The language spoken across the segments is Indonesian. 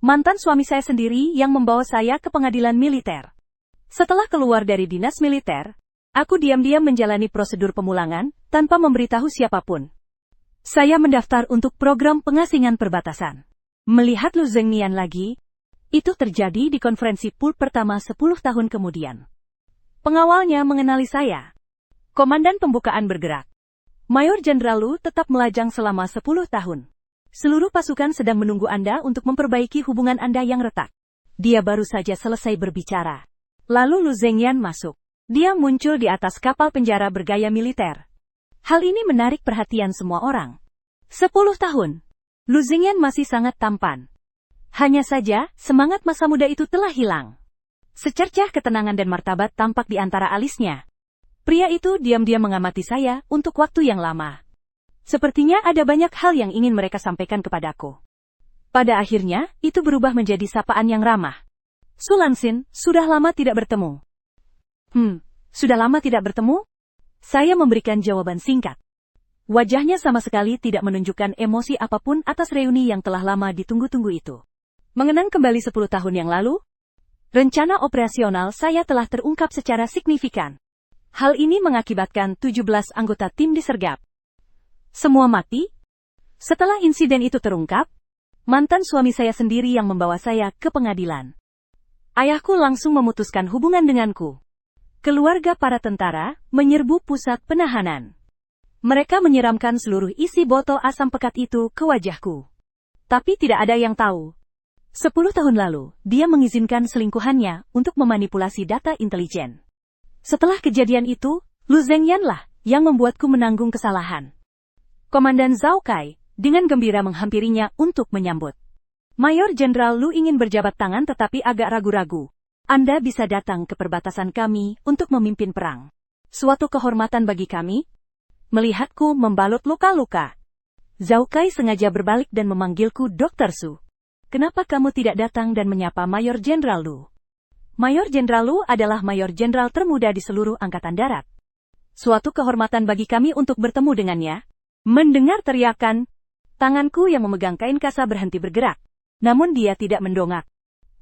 mantan suami saya sendiri yang membawa saya ke pengadilan militer. Setelah keluar dari dinas militer, aku diam-diam menjalani prosedur pemulangan tanpa memberitahu siapapun. Saya mendaftar untuk program pengasingan perbatasan. Melihat Lu Zhengyan lagi, itu terjadi di konferensi pool pertama 10 tahun kemudian. Pengawalnya mengenali saya. Komandan pembukaan bergerak. Mayor Jenderal Lu tetap melajang selama 10 tahun. Seluruh pasukan sedang menunggu Anda untuk memperbaiki hubungan Anda yang retak. Dia baru saja selesai berbicara. Lalu Lu Zhengyan masuk. Dia muncul di atas kapal penjara bergaya militer. Hal ini menarik perhatian semua orang. 10 tahun. Lu Zhengyan masih sangat tampan. Hanya saja, semangat masa muda itu telah hilang. Secercah ketenangan dan martabat tampak di antara alisnya. Pria itu diam-diam mengamati saya untuk waktu yang lama. Sepertinya ada banyak hal yang ingin mereka sampaikan kepadaku. Pada akhirnya, itu berubah menjadi sapaan yang ramah. Sulansin, sudah lama tidak bertemu. Sudah lama tidak bertemu? Saya memberikan jawaban singkat. Wajahnya sama sekali tidak menunjukkan emosi apapun atas reuni yang telah lama ditunggu-tunggu itu. Mengenang kembali 10 tahun yang lalu, rencana operasional saya telah terungkap secara signifikan. Hal ini mengakibatkan 17 anggota tim disergap. Semua mati? Setelah insiden itu terungkap, mantan suami saya sendiri yang membawa saya ke pengadilan. Ayahku langsung memutuskan hubungan denganku. Keluarga para tentara menyerbu pusat penahanan. Mereka menyiramkan seluruh isi botol asam pekat itu ke wajahku. Tapi tidak ada yang tahu. 10 tahun lalu, dia mengizinkan selingkuhannya untuk memanipulasi data intelijen. Setelah kejadian itu, Lu Zhengyan lah yang membuatku menanggung kesalahan. Komandan Zhao Kai dengan gembira menghampirinya untuk menyambut. Mayor Jenderal Lu ingin berjabat tangan tetapi agak ragu-ragu. Anda bisa datang ke perbatasan kami untuk memimpin perang. Suatu kehormatan bagi kami. Melihatku membalut luka-luka. Zhao Kai sengaja berbalik dan memanggilku Dr. Su. Kenapa kamu tidak datang dan menyapa Mayor Jenderal Lu? Mayor Jenderal Lu adalah Mayor Jenderal termuda di seluruh Angkatan Darat. Suatu kehormatan bagi kami untuk bertemu dengannya. Mendengar teriakan, tanganku yang memegang kain kasa berhenti bergerak. Namun dia tidak mendongak.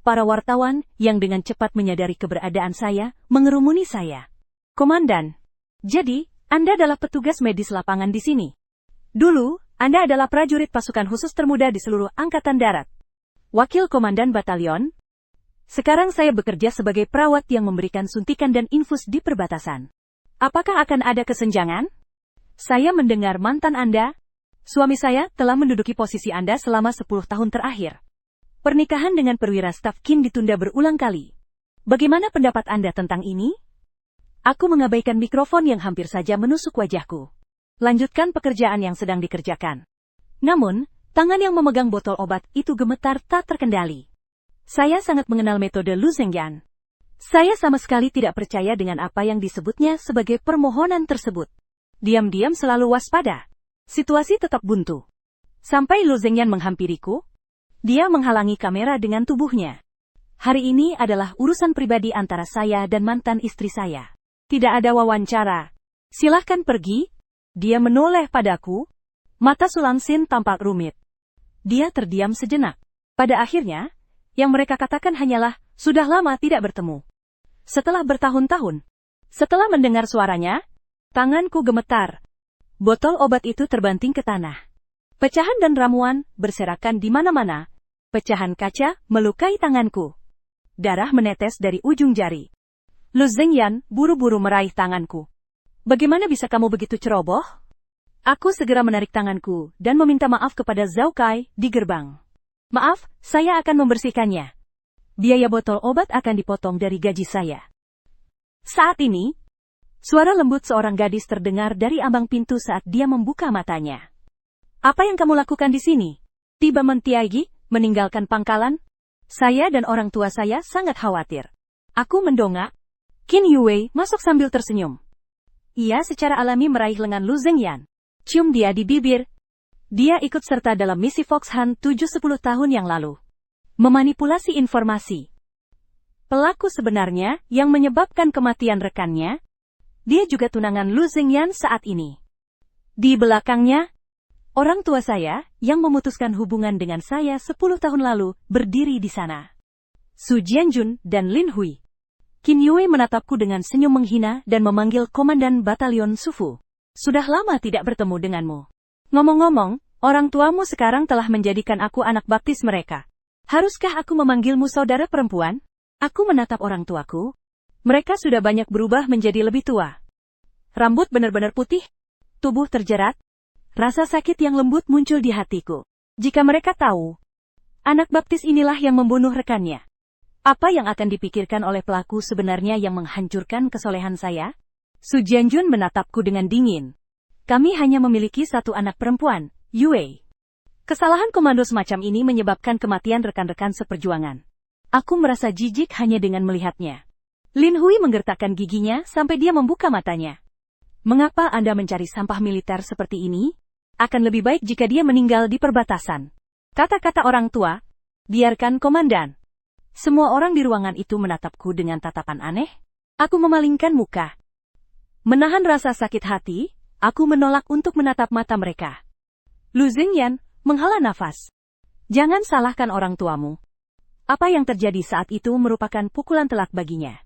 Para wartawan yang dengan cepat menyadari keberadaan saya, mengerumuni saya. Komandan, jadi, Anda adalah petugas medis lapangan di sini. Dulu, Anda adalah prajurit pasukan khusus termuda di seluruh Angkatan Darat. Wakil Komandan Batalion. Sekarang saya bekerja sebagai perawat yang memberikan suntikan dan infus di perbatasan. Apakah akan ada kesenjangan? Saya mendengar mantan Anda, suami saya, telah menduduki posisi Anda selama 10 tahun terakhir. Pernikahan dengan perwira staf Qin ditunda berulang kali. Bagaimana pendapat Anda tentang ini? Aku mengabaikan mikrofon yang hampir saja menusuk wajahku. Lanjutkan pekerjaan yang sedang dikerjakan. Namun, tangan yang memegang botol obat itu gemetar tak terkendali. Saya sangat mengenal metode Lu Zhengyan. Saya sama sekali tidak percaya dengan apa yang disebutnya sebagai permohonan tersebut. Diam-diam selalu waspada. Situasi tetap buntu. Sampai Lu Zhengyan menghampiriku, dia menghalangi kamera dengan tubuhnya. Hari ini adalah urusan pribadi antara saya dan mantan istri saya. Tidak ada wawancara. Silahkan pergi. Dia menoleh padaku. Mata Sulansin tampak rumit. Dia terdiam sejenak. Pada akhirnya, yang mereka katakan hanyalah, sudah lama tidak bertemu. Setelah bertahun-tahun, setelah mendengar suaranya, tanganku gemetar. Botol obat itu terbanting ke tanah. Pecahan dan ramuan berserakan di mana-mana. Pecahan kaca melukai tanganku. Darah menetes dari ujung jari. Lu Zhengyan buru-buru meraih tanganku. Bagaimana bisa kamu begitu ceroboh? Aku segera menarik tanganku dan meminta maaf kepada Zhao Kai di gerbang. Maaf, saya akan membersihkannya. Biaya botol obat akan dipotong dari gaji saya. Saat ini, suara lembut seorang gadis terdengar dari ambang pintu saat dia membuka matanya. Apa yang kamu lakukan di sini? Tiba Mentiaigi, meninggalkan pangkalan? Saya dan orang tua saya sangat khawatir. Aku mendongak. Qin Yue masuk sambil tersenyum. Ia secara alami meraih lengan Lu Zhengyan. Cium dia di bibir. Dia ikut serta dalam misi Fox Hunt 7-10 tahun yang lalu. Memanipulasi informasi. Pelaku sebenarnya yang menyebabkan kematian rekannya, dia juga tunangan Lu Zhengyan saat ini. Di belakangnya, Orang tua saya, yang memutuskan hubungan dengan saya 10 tahun lalu, berdiri di sana. Su Jianjun dan Lin Hui. Qin Yue menatapku dengan senyum menghina dan memanggil Komandan Batalion Sufu. Sudah lama tidak bertemu denganmu. Ngomong-ngomong, orang tuamu sekarang telah menjadikan aku anak baptis mereka. Haruskah aku memanggilmu saudara perempuan? Aku menatap orang tuaku. Mereka sudah banyak berubah menjadi lebih tua. Rambut benar-benar putih, tubuh terjerat. Rasa sakit yang lembut muncul di hatiku. Jika mereka tahu, anak baptis inilah yang membunuh rekannya. Apa yang akan dipikirkan oleh pelaku sebenarnya yang menghancurkan kesolehan saya? Su Jianjun menatapku dengan dingin. Kami hanya memiliki satu anak perempuan, Yue. Kesalahan komando semacam ini menyebabkan kematian rekan-rekan seperjuangan. Aku merasa jijik hanya dengan melihatnya. Lin Hui menggertakkan giginya sampai dia membuka matanya. Mengapa Anda mencari sampah militer seperti ini? Akan lebih baik jika dia meninggal di perbatasan. Kata-kata orang tua. Biarkan komandan. Semua orang di ruangan itu menatapku dengan tatapan aneh. Aku memalingkan muka. Menahan rasa sakit hati, aku menolak untuk menatap mata mereka. Lu Zengyan menghela nafas. Jangan salahkan orang tuamu. Apa yang terjadi saat itu merupakan pukulan telak baginya.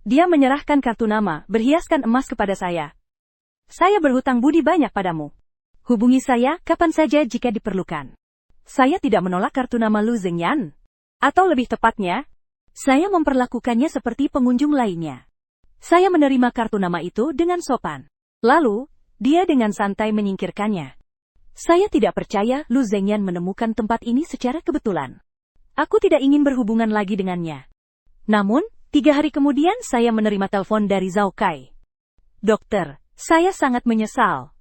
Dia menyerahkan kartu nama berhiaskan emas kepada saya. Saya berhutang budi banyak padamu. Hubungi saya kapan saja jika diperlukan. Saya tidak menolak kartu nama Lu Zengyan. Atau lebih tepatnya, saya memperlakukannya seperti pengunjung lainnya. Saya menerima kartu nama itu dengan sopan. Lalu, dia dengan santai menyingkirkannya. Saya tidak percaya Lu Zengyan menemukan tempat ini secara kebetulan. Aku tidak ingin berhubungan lagi dengannya. Namun, 3 hari kemudian saya menerima telepon dari Zhao Kai. Dokter, saya sangat menyesal.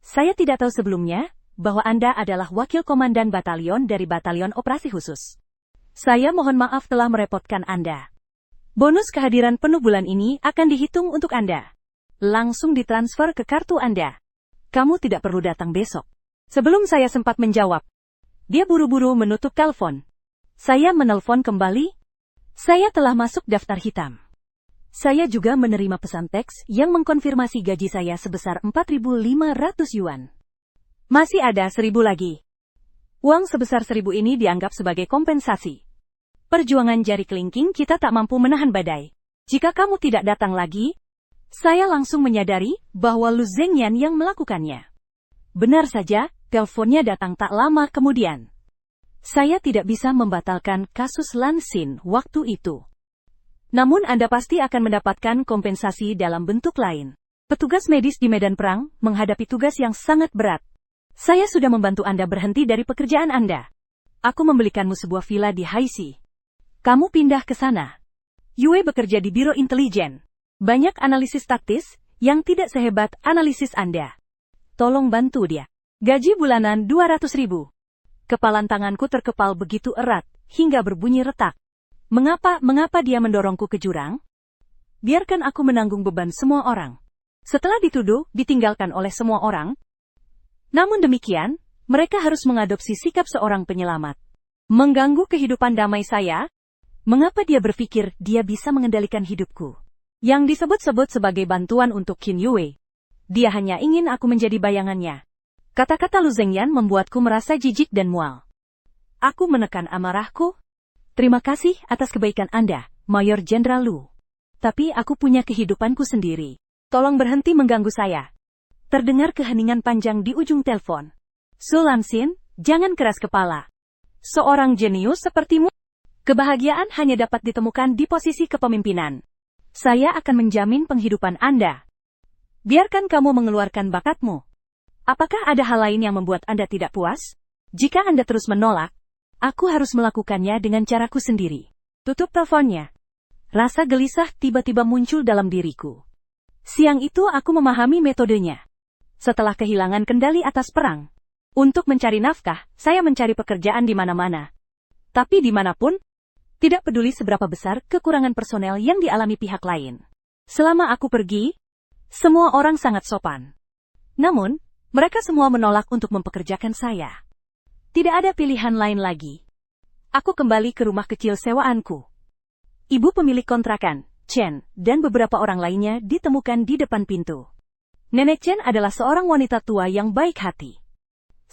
Saya tidak tahu sebelumnya, bahwa Anda adalah wakil komandan batalion dari Batalion Operasi Khusus. Saya mohon maaf telah merepotkan Anda. Bonus kehadiran penuh bulan ini akan dihitung untuk Anda. Langsung ditransfer ke kartu Anda. Kamu tidak perlu datang besok. Sebelum saya sempat menjawab, dia buru-buru menutup telepon. Saya menelpon kembali. Saya telah masuk daftar hitam. Saya juga menerima pesan teks yang mengkonfirmasi gaji saya sebesar 4.500 yuan. Masih ada 1.000 lagi. Uang sebesar 1.000 ini dianggap sebagai kompensasi. Perjuangan jari kelingking kita tak mampu menahan badai. Jika kamu tidak datang lagi, saya langsung menyadari bahwa Lu Zengyan yang melakukannya. Benar saja, teleponnya datang tak lama kemudian. Saya tidak bisa membatalkan kasus Lan Xin waktu itu. Namun Anda pasti akan mendapatkan kompensasi dalam bentuk lain. Petugas medis di medan perang menghadapi tugas yang sangat berat. Saya sudah membantu Anda berhenti dari pekerjaan Anda. Aku membelikanmu sebuah villa di Haixi. Kamu pindah ke sana. Yue bekerja di Biro Intelijen. Banyak analisis taktis yang tidak sehebat analisis Anda. Tolong bantu dia. Gaji bulanan 200.000. Kepalan tanganku terkepal begitu erat, hingga berbunyi retak. Mengapa dia mendorongku ke jurang? Biarkan aku menanggung beban semua orang. Setelah dituduh, ditinggalkan oleh semua orang. Namun demikian, mereka harus mengadopsi sikap seorang penyelamat. Mengganggu kehidupan damai saya? Mengapa dia berpikir dia bisa mengendalikan hidupku? Yang disebut-sebut sebagai bantuan untuk Qin Yue. Dia hanya ingin aku menjadi bayangannya. Kata-kata Lu Zengyan membuatku merasa jijik dan mual. Aku menekan amarahku. Terima kasih atas kebaikan Anda, Mayor Jenderal Lu. Tapi aku punya kehidupanku sendiri. Tolong berhenti mengganggu saya. Terdengar keheningan panjang di ujung telepon. Su Lanxin, jangan keras kepala. Seorang jenius sepertimu, kebahagiaan hanya dapat ditemukan di posisi kepemimpinan. Saya akan menjamin penghidupan Anda. Biarkan kamu mengeluarkan bakatmu. Apakah ada hal lain yang membuat Anda tidak puas? Jika Anda terus menolak, aku harus melakukannya dengan caraku sendiri. Tutup teleponnya. Rasa gelisah tiba-tiba muncul dalam diriku. Siang itu aku memahami metodenya. Setelah kehilangan kendali atas perang. Untuk mencari nafkah, saya mencari pekerjaan di mana-mana. Tapi dimanapun, tidak peduli seberapa besar kekurangan personel yang dialami pihak lain. Selama aku pergi, semua orang sangat sopan. Namun, mereka semua menolak untuk mempekerjakan saya. Tidak ada pilihan lain lagi. Aku kembali ke rumah kecil sewaanku. Ibu pemilik kontrakan, Chen, dan beberapa orang lainnya ditemukan di depan pintu. Nenek Chen adalah seorang wanita tua yang baik hati.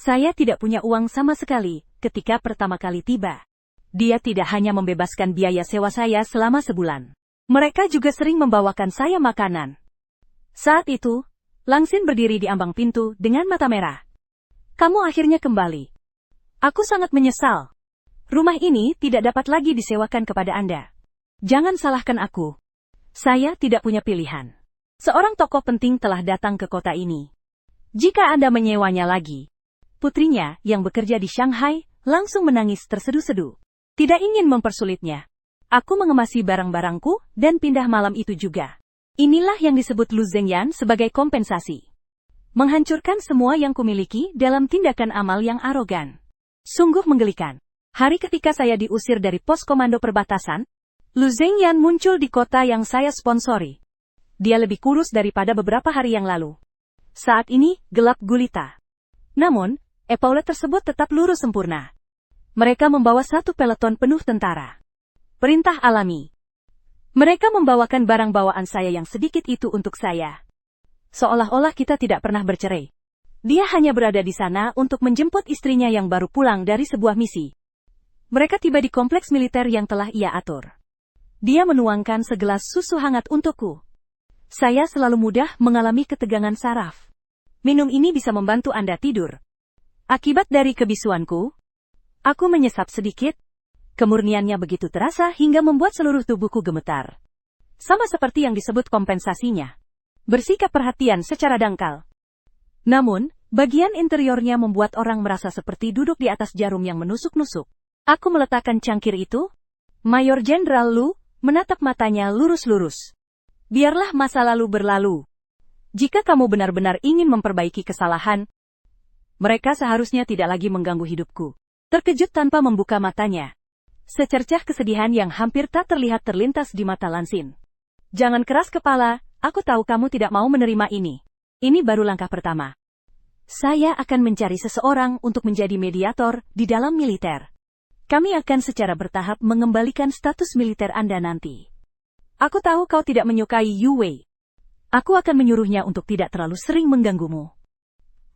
Saya tidak punya uang sama sekali ketika pertama kali tiba. Dia tidak hanya membebaskan biaya sewa saya selama sebulan. Mereka juga sering membawakan saya makanan. Saat itu, Langsin berdiri di ambang pintu dengan mata merah. Kamu akhirnya kembali. Aku sangat menyesal. Rumah ini tidak dapat lagi disewakan kepada Anda. Jangan salahkan aku. Saya tidak punya pilihan. Seorang tokoh penting telah datang ke kota ini. Jika Anda menyewanya lagi. Putrinya, yang bekerja di Shanghai, langsung menangis terseduh-seduh. Tidak ingin mempersulitnya. Aku mengemasi barang-barangku dan pindah malam itu juga. Inilah yang disebut Lu Zhengyan sebagai kompensasi. Menghancurkan semua yang kumiliki dalam tindakan amal yang arogan. Sungguh menggelikan. Hari ketika saya diusir dari pos komando perbatasan, Lu Zhengyan muncul di kota yang saya sponsori. Dia lebih kurus daripada beberapa hari yang lalu. Saat ini, gelap gulita. Namun, epaulet tersebut tetap lurus sempurna. Mereka membawa satu peleton penuh tentara. Perintah alami. Mereka membawakan barang bawaan saya yang sedikit itu untuk saya. Seolah-olah kita tidak pernah bercerai. Dia hanya berada di sana untuk menjemput istrinya yang baru pulang dari sebuah misi. Mereka tiba di kompleks militer yang telah ia atur. Dia menuangkan segelas susu hangat untukku. Saya selalu mudah mengalami ketegangan saraf. Minum ini bisa membantu Anda tidur. Akibat dari kebisuanku, aku menyesap sedikit. Kemurniannya begitu terasa hingga membuat seluruh tubuhku gemetar. Sama seperti yang disebut kompensasinya. Bersikap perhatian secara dangkal. Namun, bagian interiornya membuat orang merasa seperti duduk di atas jarum yang menusuk-nusuk. Aku meletakkan cangkir itu. Mayor Jenderal Lu menatap matanya lurus-lurus. Biarlah masa lalu berlalu. Jika kamu benar-benar ingin memperbaiki kesalahan, mereka seharusnya tidak lagi mengganggu hidupku. Terkejut tanpa membuka matanya. Secercah kesedihan yang hampir tak terlihat terlintas di mata Langsin. Jangan keras kepala, aku tahu kamu tidak mau menerima ini. Ini baru langkah pertama. Saya akan mencari seseorang untuk menjadi mediator di dalam militer. Kami akan secara bertahap mengembalikan status militer Anda nanti. Aku tahu kau tidak menyukai Yu Wei. Aku akan menyuruhnya untuk tidak terlalu sering mengganggumu.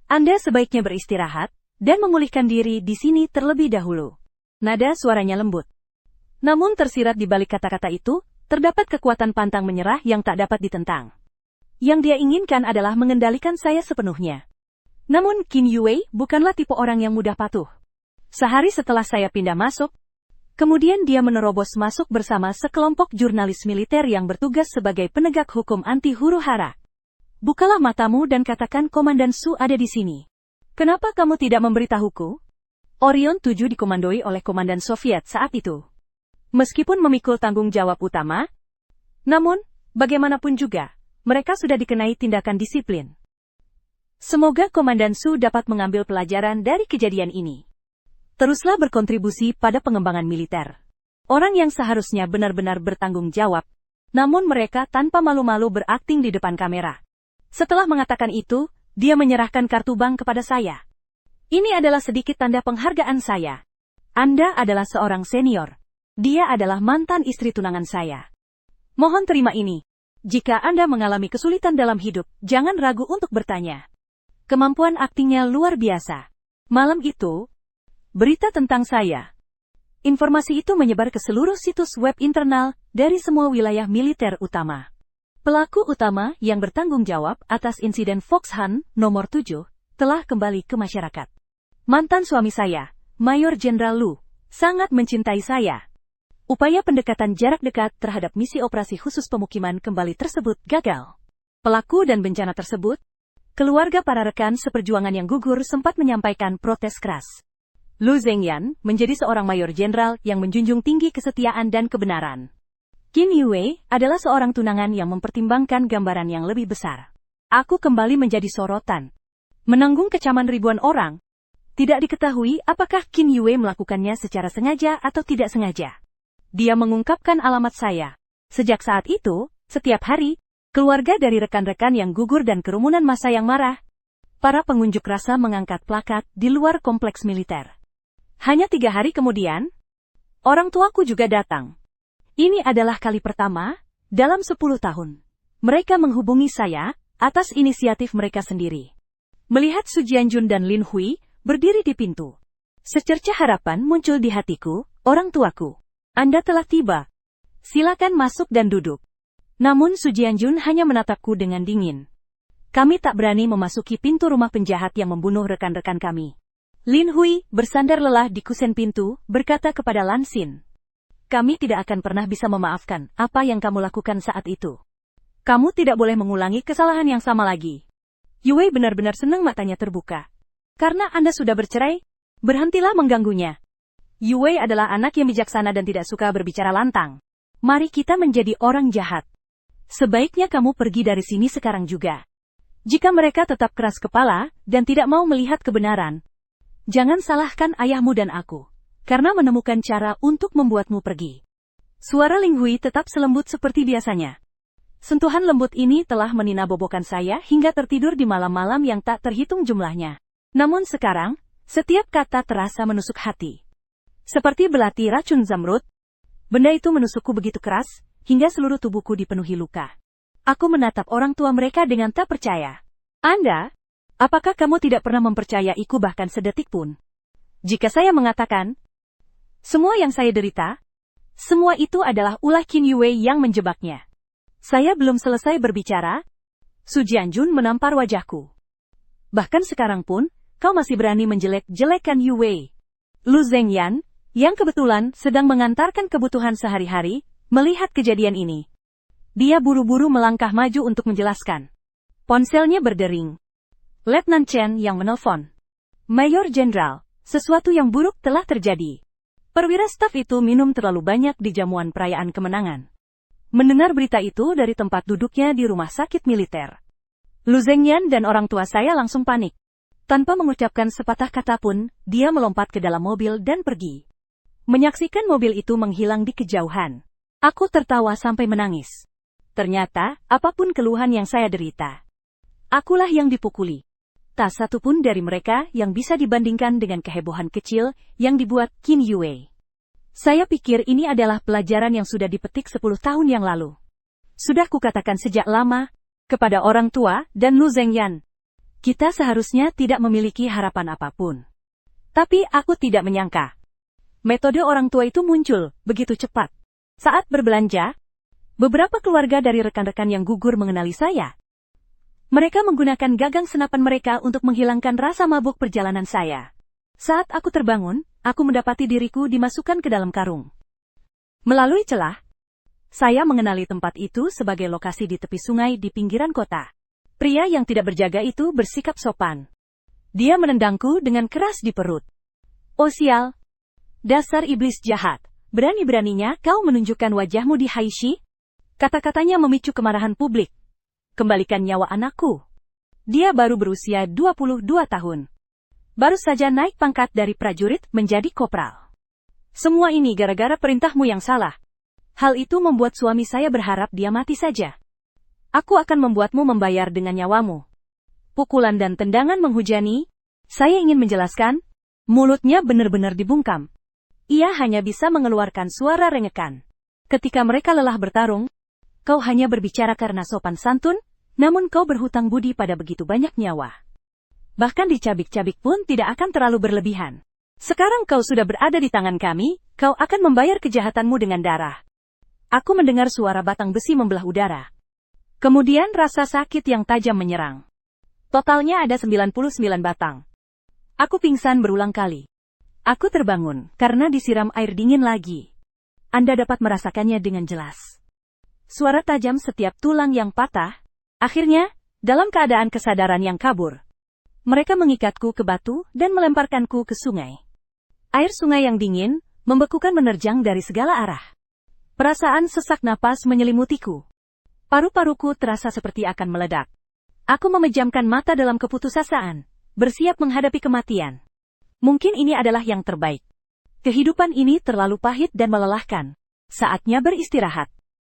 Anda sebaiknya beristirahat dan memulihkan diri di sini terlebih dahulu. Nada suaranya lembut. Namun tersirat di balik kata-kata itu, terdapat kekuatan pantang menyerah yang tak dapat ditentang. Yang dia inginkan adalah mengendalikan saya sepenuhnya. Namun Qin Yue bukanlah tipe orang yang mudah patuh. Sehari setelah saya pindah masuk, kemudian dia menerobos masuk bersama sekelompok jurnalis militer yang bertugas sebagai penegak hukum anti huru-hara. Bukalah matamu dan katakan Komandan Su ada di sini. Kenapa kamu tidak memberitahuku? Orion 7 dikomandoi oleh Komandan Soviet saat itu. Meskipun memikul tanggung jawab utama, namun, bagaimanapun juga, mereka sudah dikenai tindakan disiplin. Semoga Komandan Su dapat mengambil pelajaran dari kejadian ini. Teruslah berkontribusi pada pengembangan militer. Orang yang seharusnya benar-benar bertanggung jawab, namun mereka tanpa malu-malu berakting di depan kamera. Setelah mengatakan itu, dia menyerahkan kartu bank kepada saya. Ini adalah sedikit tanda penghargaan saya. Anda adalah seorang senior. Dia adalah mantan istri tunangan saya. Mohon terima ini. Jika Anda mengalami kesulitan dalam hidup, jangan ragu untuk bertanya. Kemampuan aktingnya luar biasa. Malam itu, berita tentang saya. Informasi itu menyebar ke seluruh situs web internal dari semua wilayah militer utama. Pelaku utama yang bertanggung jawab atas insiden Foxhunt nomor 7 telah kembali ke masyarakat. Mantan suami saya, Mayor Jenderal Lu, sangat mencintai saya. Upaya pendekatan jarak dekat terhadap misi operasi khusus pemukiman kembali tersebut gagal. Pelaku dan bencana tersebut, keluarga para rekan seperjuangan yang gugur sempat menyampaikan protes keras. Lu Zhengyan menjadi seorang mayor jenderal yang menjunjung tinggi kesetiaan dan kebenaran. Qin Yue adalah seorang tunangan yang mempertimbangkan gambaran yang lebih besar. Aku kembali menjadi sorotan. Menanggung kecaman ribuan orang. Tidak diketahui apakah Qin Yue melakukannya secara sengaja atau tidak sengaja. Dia mengungkapkan alamat saya. Sejak saat itu, setiap hari, keluarga dari rekan-rekan yang gugur dan kerumunan massa yang marah, para pengunjuk rasa mengangkat plakat di luar kompleks militer. Hanya 3 hari kemudian, orang tuaku juga datang. Ini adalah kali pertama, dalam 10 tahun. Mereka menghubungi saya, atas inisiatif mereka sendiri. Melihat Su Jianjun dan Lin Hui, berdiri di pintu. Secercah harapan muncul di hatiku, orang tuaku. Anda telah tiba. Silakan masuk dan duduk. Namun Su Jianjun hanya menatapku dengan dingin. Kami tak berani memasuki pintu rumah penjahat yang membunuh rekan-rekan kami. Lin Hui bersandar lelah di kusen pintu, berkata kepada Lan Xin. Kami tidak akan pernah bisa memaafkan apa yang kamu lakukan saat itu. Kamu tidak boleh mengulangi kesalahan yang sama lagi. Yue benar-benar senang matanya terbuka. Karena Anda sudah bercerai, berhentilah mengganggunya. Yue adalah anak yang bijaksana dan tidak suka berbicara lantang. Mari kita menjadi orang jahat. Sebaiknya kamu pergi dari sini sekarang juga. Jika mereka tetap keras kepala dan tidak mau melihat kebenaran, jangan salahkan ayahmu dan aku, karena menemukan cara untuk membuatmu pergi. Suara Ling Hui tetap selembut seperti biasanya. Sentuhan lembut ini telah menina bobokan saya hingga tertidur di malam-malam yang tak terhitung jumlahnya. Namun sekarang, setiap kata terasa menusuk hati. Seperti belati racun zamrud, benda itu menusukku begitu keras, hingga seluruh tubuhku dipenuhi luka. Aku menatap orang tua mereka dengan tak percaya. Anda, apakah kamu tidak pernah mempercayaiku bahkan sedetik pun? Jika saya mengatakan, semua yang saya derita, semua itu adalah ulah Qin Yue yang menjebaknya. Saya belum selesai berbicara, Su Jianjun menampar wajahku. Bahkan sekarang pun, kau masih berani menjelek-jelekan Yue. Lu Zhengyan, yang kebetulan sedang mengantarkan kebutuhan sehari-hari, melihat kejadian ini. Dia buru-buru melangkah maju untuk menjelaskan. Ponselnya berdering. Letnan Chen yang menelpon. Mayor Jenderal, sesuatu yang buruk telah terjadi. Perwira staf itu minum terlalu banyak di jamuan perayaan kemenangan. Mendengar berita itu dari tempat duduknya di rumah sakit militer. Lu Zhengyan dan orang tua saya langsung panik. Tanpa mengucapkan sepatah kata pun, dia melompat ke dalam mobil dan pergi. Menyaksikan mobil itu menghilang di kejauhan. Aku tertawa sampai menangis. Ternyata, apapun keluhan yang saya derita, akulah yang dipukuli. Tak satu pun dari mereka yang bisa dibandingkan dengan kehebohan kecil yang dibuat Qin Yue. Saya pikir ini adalah pelajaran yang sudah dipetik 10 tahun yang lalu. Sudah kukatakan sejak lama, kepada orang tua dan Lu Zhengyan. Kita seharusnya tidak memiliki harapan apapun. Tapi aku tidak menyangka. Metode orang tua itu muncul begitu cepat. Saat berbelanja, beberapa keluarga dari rekan-rekan yang gugur mengenali saya. Mereka menggunakan gagang senapan mereka untuk menghilangkan rasa mabuk perjalanan saya. Saat aku terbangun, aku mendapati diriku dimasukkan ke dalam karung. Melalui celah, saya mengenali tempat itu sebagai lokasi di tepi sungai di pinggiran kota. Pria yang tidak berjaga itu bersikap sopan. Dia menendangku dengan keras di perut. Oh sial! Dasar iblis jahat! Berani-beraninya kau menunjukkan wajahmu di Haishi? Kata-katanya memicu kemarahan publik. Kembalikan nyawa anakku. Dia baru berusia 22 tahun. Baru saja naik pangkat dari prajurit menjadi kopral. Semua ini gara-gara perintahmu yang salah. Hal itu membuat suami saya berharap dia mati saja. Aku akan membuatmu membayar dengan nyawamu. Pukulan dan tendangan menghujani. Saya ingin menjelaskan. Mulutnya benar-benar dibungkam. Ia hanya bisa mengeluarkan suara rengekan. Ketika mereka lelah bertarung, kau hanya berbicara karena sopan santun, namun kau berhutang budi pada begitu banyak nyawa. Bahkan dicabik-cabik pun tidak akan terlalu berlebihan. Sekarang kau sudah berada di tangan kami, kau akan membayar kejahatanmu dengan darah. Aku mendengar suara batang besi membelah udara. Kemudian rasa sakit yang tajam menyerang. Totalnya ada 99 batang. Aku pingsan berulang kali. Aku terbangun karena disiram air dingin lagi. Anda dapat merasakannya dengan jelas. Suara tajam setiap tulang yang patah. Akhirnya, dalam keadaan kesadaran yang kabur, mereka mengikatku ke batu dan melemparkanku ke sungai. Air sungai yang dingin, membekukan menerjang dari segala arah. Perasaan sesak napas menyelimutiku. Paru-paruku terasa seperti akan meledak. Aku memejamkan mata dalam keputusasaan, bersiap menghadapi kematian. Mungkin ini adalah yang terbaik. Kehidupan ini terlalu pahit dan melelahkan. Saatnya beristirahat.